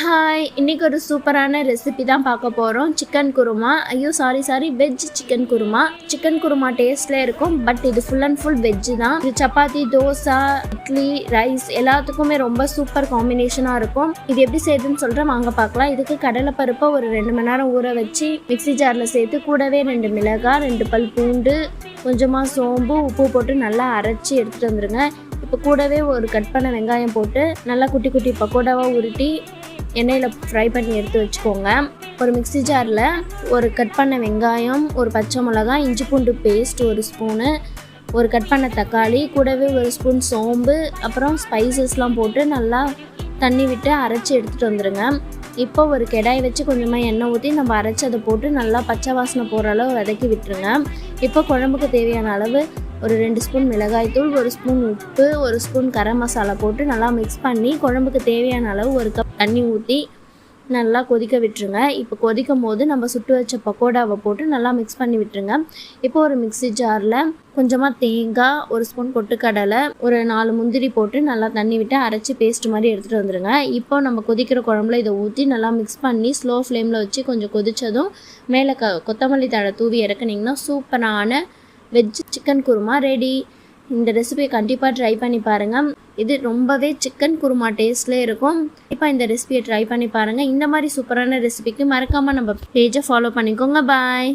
Hi, இன்றைக்கி ஒரு சூப்பரான ரெசிபி தான் பார்க்க போகிறோம். Chicken kurma. Sorry veg chicken kurma. Chicken kurma டேஸ்ட்டில் இருக்கும், பட் இது ஃபுல் அண்ட் ஃபுல் வெஜ்ஜு தான். இது சப்பாத்தி, தோசை, இட்லி, ரைஸ் எல்லாத்துக்குமே ரொம்ப சூப்பர் காம்பினேஷனாக இருக்கும். இது எப்படி செய்யுதுன்னு சொல்கிறேன், வாங்க பார்க்கலாம். இதுக்கு கடலைப்பருப்பை ஒரு 2 மணி நேரம் ஊற வச்சு மிக்ஸி ஜாரில் சேர்த்து கூடவே 2 மிளகாய், 2 பல் பூண்டு, கொஞ்சமாக சோம்பு, உப்பு போட்டு நல்லா அரைச்சி எடுத்துகிட்டு வந்துடுங்க. இப்போ கூடவே ஒரு கட் பண்ண வெங்காயம் போட்டு நல்லா குட்டி குட்டி பக்கோடாவாக உருட்டி எண்ணெயில் ஃப்ரை பண்ணி எடுத்து வச்சுக்கோங்க. ஒரு மிக்ஸி ஜாரில் ஒரு கட் பண்ண வெங்காயம், ஒரு பச்சை மிளகாய், இஞ்சி பூண்டு பேஸ்ட் 1 ஸ்பூனு, ஒரு கட் பண்ண தக்காளி, கூடவே 1 ஸ்பூன் சோம்பு, அப்புறம் ஸ்பைசஸ்லாம் போட்டு நல்லா தண்ணி விட்டு அரைச்சி எடுத்துகிட்டு வந்துடுங்க. இப்போ ஒரு கடாய் வச்சு கொஞ்சமாக எண்ணெய் ஊற்றி நம்ம அரைச்சி அதை போட்டு நல்லா பச்சை வாசனை போகிற அளவு வதக்கி விட்டுருங்க. இப்போ குழம்புக்கு தேவையான அளவு ஒரு 2 ஸ்பூன் மிளகாய்த்தூள், 1 ஸ்பூன் உப்பு, 1 ஸ்பூன் கரம் மசாலா போட்டு நல்லா மிக்ஸ் பண்ணி குழம்புக்கு தேவையான அளவு 1 கப் தண்ணி ஊற்றி நல்லா கொதிக்க விட்டுருங்க. இப்போ கொதிக்கும் போது நம்ம சுட்டு வச்ச பக்கோடாவை போட்டு நல்லா மிக்ஸ் பண்ணி விட்டுருங்க. இப்போ ஒரு மிக்ஸி ஜாரில் கொஞ்சமாக தேங்காய், 1 ஸ்பூன் பொட்டுக்கடலை, ஒரு 4 முந்திரி போட்டு நல்லா தண்ணி விட்டு அரைச்சி பேஸ்ட் மாதிரி எடுத்துகிட்டு வந்துடுங்க. இப்போ நம்ம கொதிக்கிற குழம்புல இதை ஊற்றி நல்லா மிக்ஸ் பண்ணி ஸ்லோ ஃப்ளேமில் வச்சு கொஞ்சம் கொதித்ததும் மேலே கொத்தமல்லி தழை தூவி இறக்குனிங்கன்னா சூப்பரான வெஜ் சிக்கன் குருமா ரெடி. இந்த ரெசிபியை கண்டிப்பாக ட்ரை பண்ணி பாருங்கள். இது ரொம்பவே சிக்கன் குருமா டேஸ்ட்டில் இருக்கும். கண்டிப்பாக இந்த ரெசிபியை ட்ரை பண்ணி பாருங்கள். இந்த மாதிரி சூப்பரான ரெசிபிக்கு மறக்காமல் நம்ம பேஜை ஃபாலோ பண்ணிக்கோங்க. பாய்.